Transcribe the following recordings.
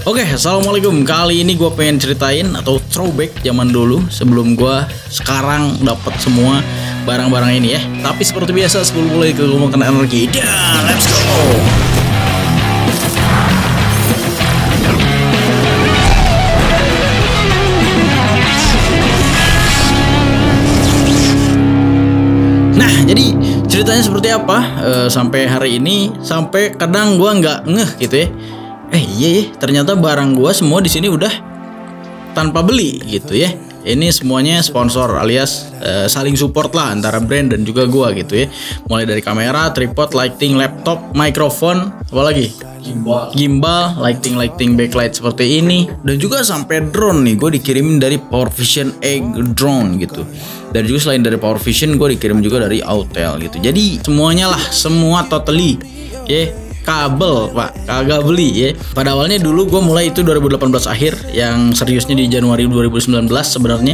Oke, assalamualaikum. Kali ini gue pengen ceritain atau throwback zaman dulu sebelum gue sekarang dapat semua barang-barang ini ya. Tapi seperti biasa sebelum mulai ke ngomongin energi, dan let's go. Nah, jadi ceritanya seperti apa? Sampai hari ini, sampai kadang gue nggak ngeh gitu ya. Iya, ternyata barang gua semua di sini udah tanpa beli gitu ya. Ini semuanya sponsor alias saling support lah antara brand dan juga gua gitu ya. Mulai dari kamera, tripod, lighting, laptop, mikrofon, apalagi gimbal, lighting backlight seperti ini, dan juga sampai drone nih gue dikirimin dari Power Vision Egg Drone gitu. Dan juga selain dari Power Vision gue dikirim juga dari Autel gitu. Jadi semuanya lah, semua totally ya. Kabel pak, kagak beli ya. Pada awalnya dulu gue mulai itu 2018 akhir, yang seriusnya di Januari 2019 sebenarnya.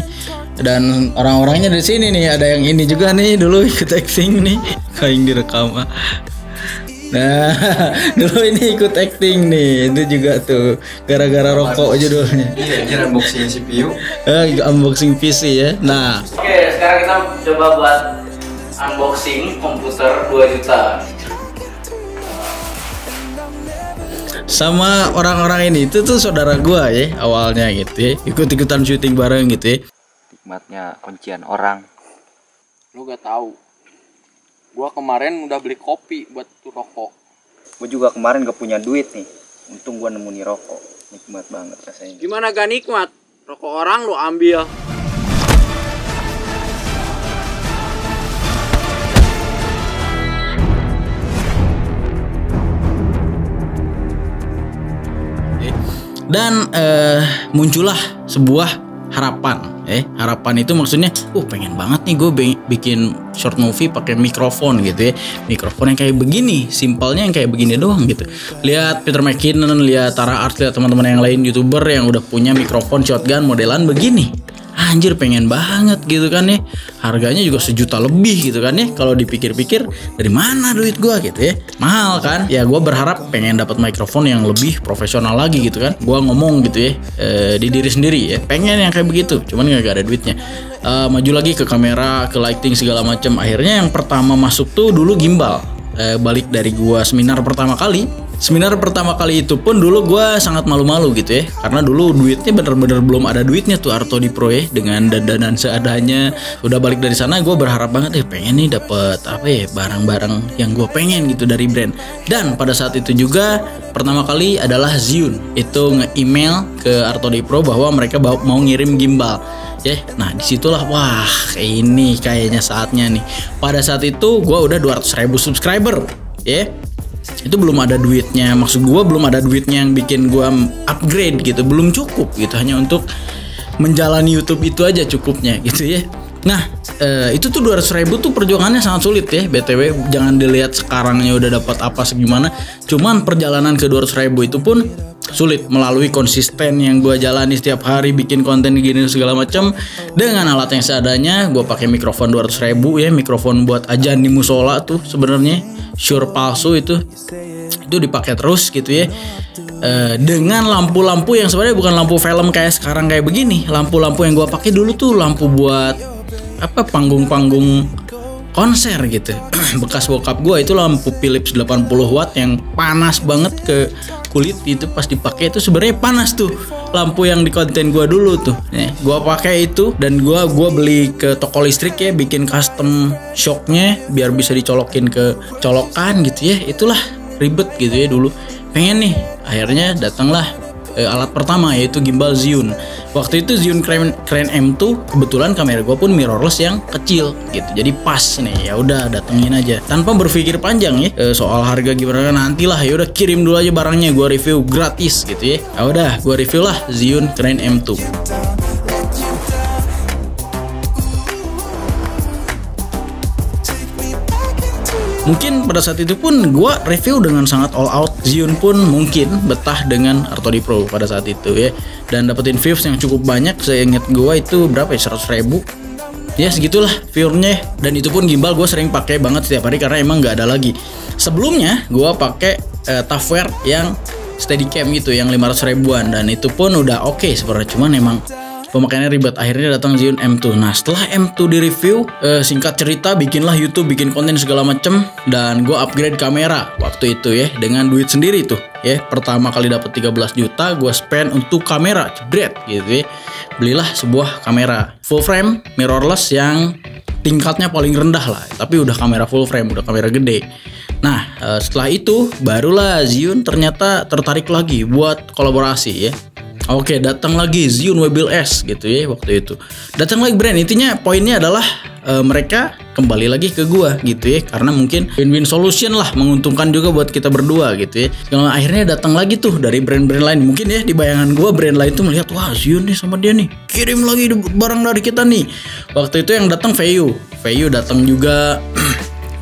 Dan orang-orangnya dari sini nih, ada yang ini juga nih dulu ikut acting nih, kayak direkam. Nah, dulu ini ikut acting nih, itu juga tuh gara-gara rokok judulnya. Iya, unboxing CPU. Unboxing PC ya. Nah, oke, sekarang kita coba buat unboxing komputer 2 juta. Sama orang-orang ini itu tuh saudara gua ya awalnya gitu ya, ikut-ikutan syuting bareng gitu ya. Nikmatnya kuncian orang. Lu gak tahu, gua kemarin udah beli kopi buat tuh rokok. Gue juga kemarin gak punya duit nih, untung gue nemu nih rokok. Nikmat banget rasanya. Gimana gak nikmat? Rokok orang lu ambil. Dan muncullah sebuah harapan. Harapan itu maksudnya, pengen banget nih gue bikin short movie pakai mikrofon gitu ya. Mikrofon yang kayak begini, simpelnya yang kayak begini doang gitu. Lihat Peter McKinnon, lihat Tara Art, lihat teman-teman yang lain YouTuber yang udah punya mikrofon shotgun modelan begini. Anjir, pengen banget gitu kan ya. Harganya juga 1 juta lebih gitu kan ya. Kalau dipikir-pikir, dari mana duit gua gitu ya. Mahal kan? Ya gua berharap pengen dapat mikrofon yang lebih profesional lagi gitu kan. Gua ngomong gitu ya, di diri sendiri ya. Pengen yang kayak begitu, cuman gak ada duitnya. Maju lagi ke kamera, ke lighting segala macam. Akhirnya yang pertama masuk tuh dulu gimbal. Balik dari gua seminar pertama kali. Seminar pertama kali itu pun dulu gue sangat malu-malu gitu ya, karena dulu duitnya bener-bener belum ada duitnya tuh Artodi Pro ya, dengan dandanan seadanya. Udah balik dari sana gue berharap banget pengen nih dapet barang-barang yang gue pengen gitu dari brand. Dan pada saat itu juga pertama kali adalah Zhiyun itu nge-email ke Artodi Pro bahwa mereka mau ngirim gimbal. Nah disitulah ini kayaknya saatnya nih. Pada saat itu gue udah 200.000 subscriber ya. Itu belum ada duitnya, maksud gue belum ada duitnya yang bikin gue upgrade gitu, belum cukup gitu, hanya untuk menjalani YouTube itu aja cukupnya gitu ya. Nah itu tuh 200.000 tuh perjuangannya sangat sulit ya. BTW jangan dilihat sekarangnya udah dapat apa segimana, cuman perjalanan ke 200.000 itu pun sulit melalui konsisten yang gue jalani setiap hari, bikin konten gini segala macam dengan alat yang seadanya. Gue pakai mikrofon 200.000 ya, mikrofon buat ajan di musola tuh sebenarnya Shure palsu itu dipakai terus gitu ya. Dengan lampu-lampu yang sebenarnya bukan lampu film kayak sekarang kayak begini. Lampu-lampu yang gue pakai dulu tuh lampu buat panggung-panggung konser gitu. Bekas bokap gue itu lampu Philips 80 watt yang panas banget ke kulit itu, pas dipakai itu sebenarnya panas tuh lampu yang di konten gue dulu tuh. Gue pakai itu dan gue beli ke toko listrik ya, bikin custom shocknya biar bisa dicolokin ke colokan gitu ya. Itulah ribet gitu ya dulu. Pengen nih, akhirnya datanglah alat pertama yaitu gimbal Zhiyun. Waktu itu Zhiyun Crane M2, kebetulan kamera gue pun mirrorless yang kecil gitu, jadi pas nih. Ya udah datengin aja tanpa berpikir panjang ya soal harga gimana, nantilah. Ya udah kirim dulu aja barangnya, gue review gratis gitu ya. Ya udah gue review lah Zhiyun Crane M2. Mungkin pada saat itu pun gue review dengan sangat all out. Zhiyun pun mungkin betah dengan Artodi Pro pada saat itu ya. Dan dapetin views yang cukup banyak. Saya inget gue itu berapa ya, 100.000. Ya segitulah viewernya. Dan itu pun gimbal gue sering pakai banget setiap hari karena emang nggak ada lagi. Sebelumnya gue pakai Tafware yang Steadicam gitu yang 500 ribuan, dan itu pun udah oke sebenarnya, cuman emang pemakaiannya ribet. Akhirnya datang Zhiyun M2. Nah setelah M2 di review, singkat cerita bikinlah YouTube, bikin konten segala macem, dan gue upgrade kamera waktu itu ya dengan duit sendiri tuh ya. Pertama kali dapat 13 juta gue spend untuk kamera, jebret gitu ya. Belilah sebuah kamera full frame mirrorless yang tingkatnya paling rendah lah, tapi udah kamera full frame, udah kamera gede. Nah setelah itu barulah Zhiyun ternyata tertarik lagi buat kolaborasi ya. Oke, datang lagi Zhiyun Webill S gitu ya waktu itu. Datang lagi brand, intinya poinnya adalah mereka kembali lagi ke gua gitu ya, karena mungkin win-win solution lah, menguntungkan juga buat kita berdua gitu ya. Kalau akhirnya datang lagi tuh dari brand-brand lain, mungkin ya di bayangan gua brand lain tuh melihat wah Zhiyun nih sama dia nih, kirim lagi barang dari kita nih. Waktu itu yang datang Feiyu datang juga.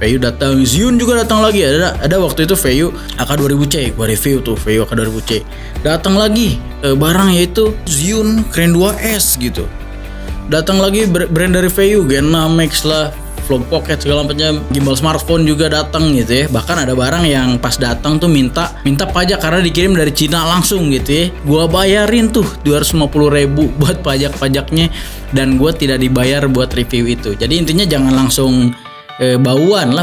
Feiyu datang, Zhiyun juga datang lagi. Ada waktu itu Feiyu AK2000C, gua review tuh Feiyu AK2000C. Datang lagi barang yaitu Zhiyun Kren 2S gitu. Datang lagi brand dari Feiyu, Gen 6 Max lah, Vlog Pocket segala macam, gimbal smartphone juga datang gitu ya. Bahkan ada barang yang pas datang tuh minta pajak karena dikirim dari Cina langsung gitu ya. Gua bayarin tuh 250.000 buat pajaknya, dan gua tidak dibayar buat review itu. Jadi intinya jangan langsung bauan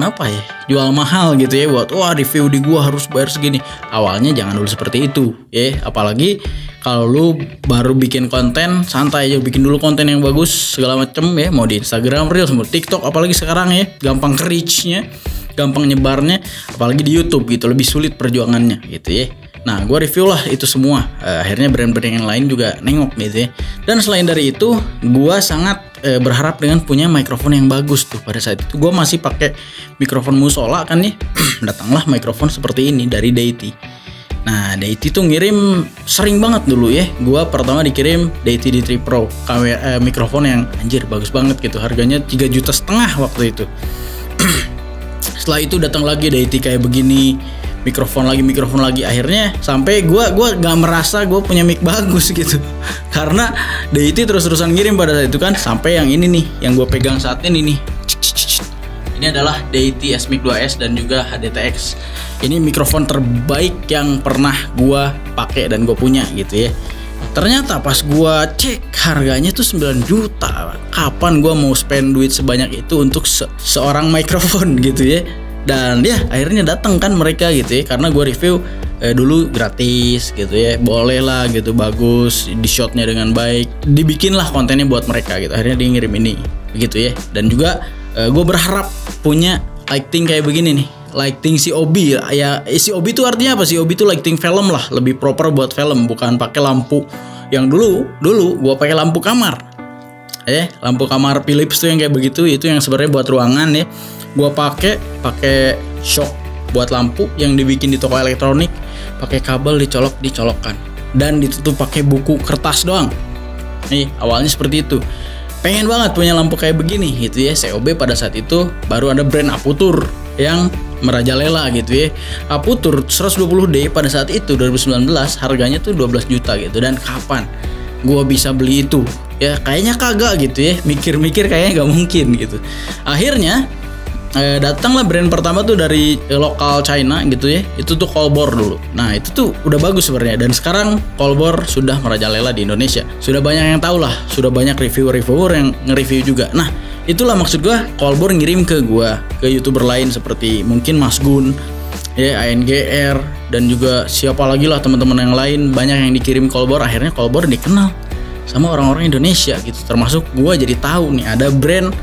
apa ya, jual mahal gitu ya buat wah review di gua harus bayar segini. Awalnya jangan dulu seperti itu ya, apalagi kalau lu baru bikin konten, santai aja, bikin dulu konten yang bagus segala macem ya, mau di Instagram Reels, mau TikTok, apalagi sekarang ya gampang reach-nya, gampang nyebarnya, apalagi di YouTube gitu lebih sulit perjuangannya gitu ya. Nah gue review lah itu semua, akhirnya brand-brand yang lain juga nengok gitu ya. Dan selain dari itu gue sangat berharap dengan punya mikrofon yang bagus tuh. Pada saat itu gue masih pakai mikrofon musola kan nih. Datanglah mikrofon seperti ini dari Deity. Nah Deity tuh ngirim sering banget dulu ya. Gue pertama dikirim Deity D3 Pro, mikrofon yang anjir bagus banget gitu, harganya 3,5 juta waktu itu. Setelah itu datang lagi Deity kayak begini, mikrofon lagi, akhirnya sampai gue gak merasa gue punya mic bagus gitu karena Deity terus-terusan ngirim pada saat itu kan, sampai yang ini nih yang gue pegang saat ini nih, ini adalah Deity S-Mic 2S dan juga HDTX. Ini mikrofon terbaik yang pernah gue pakai dan gue punya gitu ya. Ternyata pas gue cek harganya tuh 9 juta. Kapan gue mau spend duit sebanyak itu untuk seorang mikrofon gitu ya. Dan ya akhirnya datang kan mereka gitu ya, karena gue review dulu gratis gitu ya, boleh lah gitu, bagus, di shotnya dengan baik, dibikin lah kontennya buat mereka gitu. Akhirnya dia ngirim ini gitu ya. Dan juga gue berharap punya lighting kayak begini nih, lighting COB ya. COB itu artinya apa? COB itu lighting film lah, lebih proper buat film, bukan pakai lampu yang dulu gue pakai lampu kamar lampu kamar Philips tuh yang kayak begitu, itu yang sebenarnya buat ruangan ya. Gua pakai shock buat lampu yang dibikin di toko elektronik, pakai kabel dicolokkan dan ditutup pakai buku kertas doang. Nih awalnya seperti itu, pengen banget punya lampu kayak begini gitu ya. COB pada saat itu baru ada brand Aputur yang merajalela gitu ya. Aputur 120D pada saat itu 2019 harganya tuh 12 juta gitu. Dan kapan gua bisa beli itu ya, kayaknya kagak gitu ya, mikir-mikir kayaknya gak mungkin gitu. Akhirnya datanglah brand pertama tuh dari lokal China gitu ya, itu tuh Colbor dulu. Nah itu tuh udah bagus sebenarnya, dan sekarang Colbor sudah merajalela di Indonesia, sudah banyak yang tahu lah, sudah banyak reviewer yang nge-review juga. Nah itulah maksud gua, Colbor ngirim ke gua, ke YouTuber lain seperti mungkin Mas Gun ya, ANGR, dan juga siapa lagi lah teman-teman yang lain, banyak yang dikirim Colbor. Akhirnya Colbor dikenal sama orang-orang Indonesia gitu, termasuk gua jadi tahu nih ada brand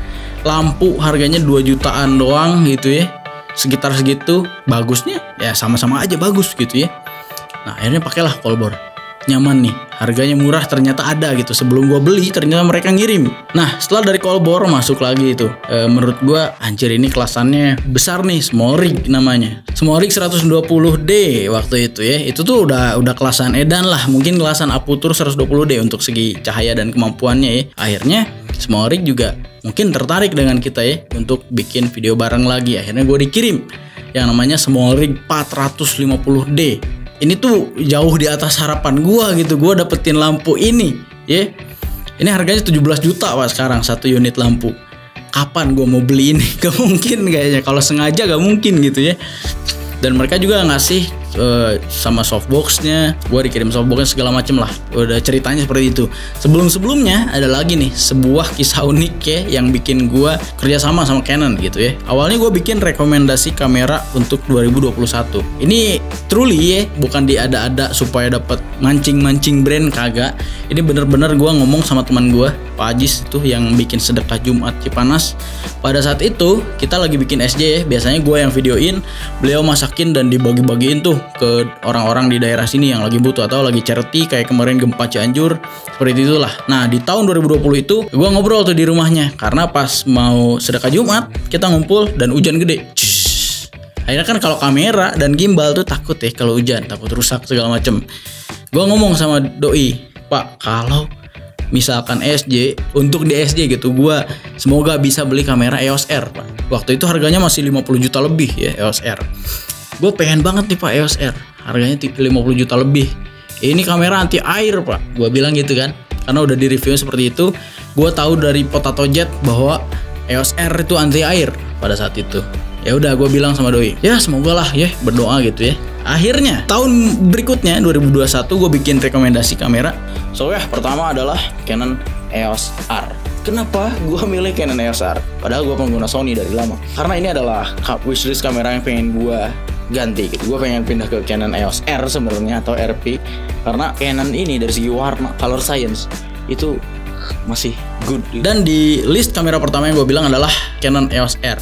lampu harganya 2 jutaan doang gitu ya, sekitar segitu, bagusnya ya sama-sama aja bagus gitu ya. Nah akhirnya pakailah Colbor, nyaman nih, harganya murah, ternyata ada gitu. Sebelum gua beli ternyata mereka ngirim. Nah setelah dari Colbor masuk lagi itu, menurut gua anjir ini kelasannya besar nih, Small Rig namanya, Small Rig 120D waktu itu ya. Itu tuh udah kelasan edan lah, mungkin kelasan Aputur 120D untuk segi cahaya dan kemampuannya ya. Akhirnya Small Rig juga mungkin tertarik dengan kita ya untuk bikin video bareng lagi. Akhirnya gue dikirim yang namanya Small Rig 450D. Ini tuh jauh di atas harapan gue gitu. Gue dapetin lampu ini ya. Ini harganya 17 juta Pak sekarang satu unit lampu. Kapan gue mau beli ini? Gak mungkin kayaknya, kalau sengaja gak mungkin gitu ya. Dan mereka juga ngasih sama softboxnya, gue dikirim softboxnya segala macem lah, udah ceritanya seperti itu. Sebelumnya ada lagi nih sebuah kisah unik ya yang bikin gue kerjasama sama Canon gitu ya. Awalnya gue bikin rekomendasi kamera untuk 2021. Ini truly ya, bukan diada-ada supaya dapat mancing brand, kagak. Ini bener-bener gue ngomong sama teman gue Pak Ajis itu yang bikin sedekah Jumat Cipanas. Pada saat itu kita lagi bikin SJ ya, biasanya gue yang videoin, beliau masakin dan dibagi-bagiin tuh ke orang-orang di daerah sini yang lagi butuh atau lagi charity kayak kemarin gempa Cianjur, seperti itulah. Nah di tahun 2020 itu gue ngobrol tuh di rumahnya karena pas mau sedekah Jumat kita ngumpul dan hujan gede. Akhirnya kan kalau kamera dan gimbal tuh takut ya kalau hujan, takut rusak segala macem. Gue ngomong sama doi, Pak, kalau misalkan SJ, untuk di SJ gitu, gue semoga bisa beli kamera EOS R, Pak. Waktu itu harganya masih 50 juta lebih ya, EOS R. Gue pengen banget nih Pak EOS R, harganya 50 juta lebih. Ini kamera anti air Pak, gue bilang gitu kan, karena udah di review seperti itu. Gue tahu dari Potato Jet bahwa EOS R itu anti air pada saat itu. Ya udah gue bilang sama doi, ya semoga lah ya, berdoa gitu ya. Akhirnya tahun berikutnya 2021 gue bikin rekomendasi kamera. So ya pertama adalah Canon EOS R. Kenapa gue milih Canon EOS R? Padahal gue pengguna Sony dari lama. Karena ini adalah wishlist kamera yang pengen gue ganti gitu. Gue pengen pindah ke Canon EOS R sebenarnya atau RP. Karena Canon ini dari segi warna, color science itu masih good. Dan di list kamera pertama yang gue bilang adalah Canon EOS R.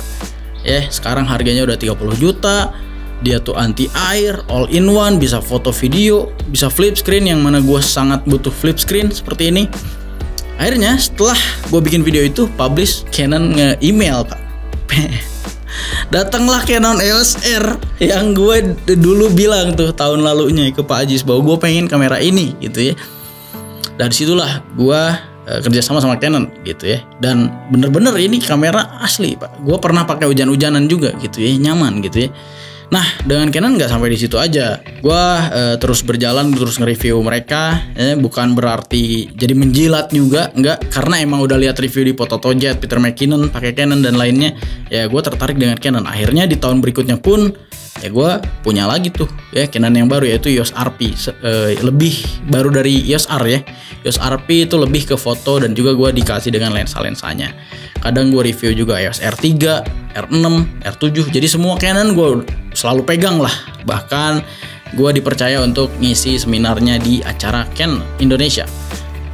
Ya sekarang harganya udah 30 juta. Dia tuh anti air, all in one, bisa foto video, bisa flip screen, yang mana gue sangat butuh flip screen seperti ini. Akhirnya setelah gue bikin video itu publish, Canon nge-email Pak. Datanglah Canon EOS R yang gue dulu bilang tuh tahun lalunya ke Pak Ajis bahwa gue pengen kamera ini gitu ya. Dari situlah gue kerjasama sama Canon gitu ya. Dan bener-bener ini kamera asli Pak. Gue pernah pakai hujan-hujanan juga gitu ya, nyaman gitu ya. Nah dengan Canon nggak sampai di situ aja, gue terus berjalan, terus nge-review mereka, bukan berarti jadi menjilat juga, nggak, karena emang udah lihat review di Potato Jet, Peter McKinnon pakai Canon dan lainnya, ya gue tertarik dengan Canon. Akhirnya di tahun berikutnya pun ya gue punya lagi tuh ya Canon yang baru, yaitu EOS RP, lebih baru dari EOS R ya. EOS RP itu lebih ke foto dan juga gue dikasih dengan lensa-lensanya. Kadang gue review juga EOS R3, R6, R7. Jadi semua Canon gue selalu pegang lah. Bahkan gue dipercaya untuk ngisi seminarnya di acara Canon Indonesia.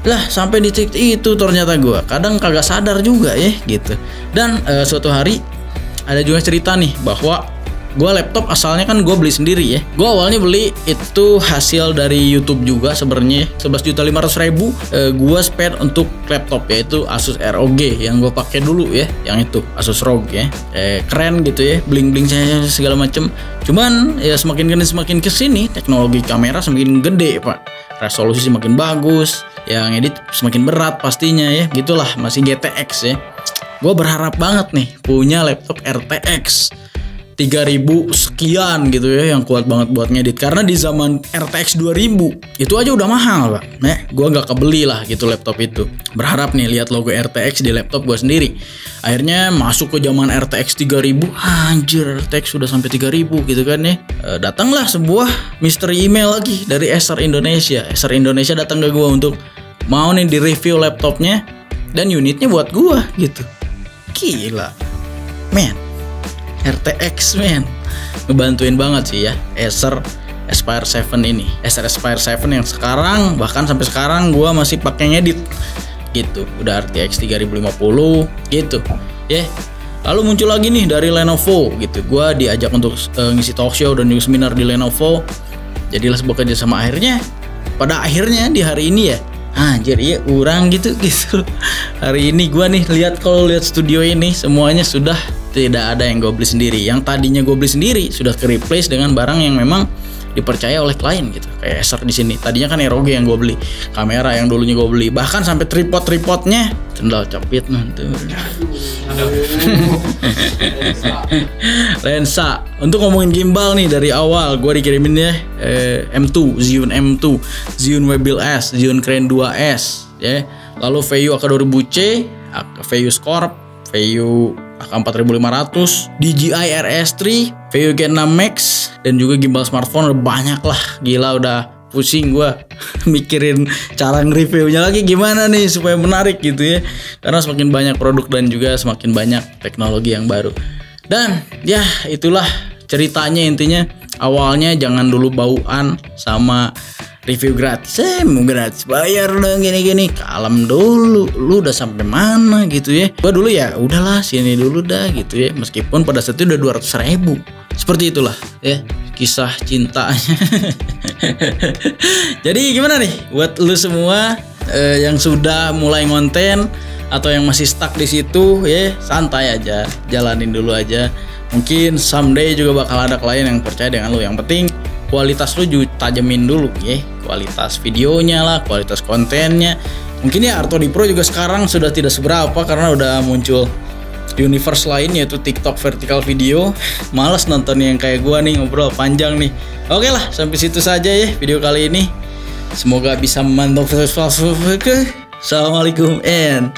Lah sampai di titik itu ternyata gue kadang kagak sadar juga ya gitu. Dan suatu hari ada juga cerita nih bahwa gue laptop asalnya kan gue beli sendiri ya. Gue awalnya beli itu hasil dari YouTube juga sebenarnya, 11.500.000 gue spend untuk laptop, yaitu Asus ROG yang gue pakai dulu ya, yang itu Asus ROG ya. Keren gitu ya, bling-bling saya segala macem. Cuman ya semakin kesini teknologi kamera semakin gede Pak, resolusi semakin bagus, yang edit semakin berat pastinya ya, gitulah, masih GTX ya. Gue berharap banget nih punya laptop RTX 3000 sekian gitu ya, yang kuat banget buat ngedit. Karena di zaman RTX 2000 itu aja udah mahal Pak. Gue gak kebeli lah gitu laptop itu. Berharap nih lihat logo RTX di laptop gue sendiri. Akhirnya masuk ke zaman RTX 3000. Anjir, RTX sudah sampai 3000 gitu kan ya. Datanglah sebuah misteri email lagi dari Acer Indonesia. Acer Indonesia datang ke gue untuk mau nih di review laptopnya dan unitnya buat gue gitu. Gila men, RTX men, ngebantuin banget sih ya Acer Aspire 7 ini. Acer Aspire 7 yang sekarang, bahkan sampai sekarang gue masih pakai ngedit gitu. Udah RTX 3050 gitu ya. Lalu muncul lagi nih dari Lenovo gitu. Gue diajak untuk ngisi talk show dan juga seminar di Lenovo. Jadilah sebuah kerjasama. Akhirnya pada akhirnya di hari ini ya, anjir iya urang gitu. Hari ini gue nih lihat, kalau lihat studio ini semuanya sudah tidak ada yang gue beli sendiri. Yang tadinya gue beli sendiri sudah ke-replace dengan barang yang memang dipercaya oleh klien gitu. Kayak Acer di sini. Tadinya kan ROG yang gue beli, kamera yang dulunya gue beli, bahkan sampai tripodnya sendal capit mantul. Lensa. Untuk ngomongin gimbal nih, dari awal gue dikirimin ya M2, Zhiyun M2, Zhiyun Webill S, Zhiyun Crane 2S ya. Lalu Vayu AK2000C, Vayu Scorp, Vayu AK4500, DJI RS3, VU G6 Max, dan juga gimbal smartphone udah banyak lah. Gila udah pusing gua mikirin cara nge-reviewnya lagi gimana nih supaya menarik gitu ya. Karena semakin banyak produk dan juga semakin banyak teknologi yang baru. Dan ya itulah ceritanya intinya. Awalnya jangan dulu bauan sama review gratis. Mau gratis bayar dong gini-gini. Kalem dulu. Lu udah sampai mana gitu ya. Gua dulu ya udahlah sini dulu dah gitu ya. Meskipun pada saat itu udah 200.000. Seperti itulah ya kisah cintanya. Jadi gimana nih buat lu semua yang sudah mulai ngonten atau yang masih stuck di situ ya, santai aja, jalanin dulu aja. Mungkin someday juga bakal ada klien yang percaya dengan lu. Yang penting kualitas lu juga tajemin dulu ya. Kualitas videonya lah, kualitas kontennya. Mungkin ya Artodi Pro juga sekarang sudah tidak seberapa karena udah muncul universe lain yaitu TikTok vertical video. Males nonton yang kayak gua nih ngobrol panjang nih. Oke lah, sampai situ saja ya video kali ini. Semoga bisa memantau. Assalamualaikum and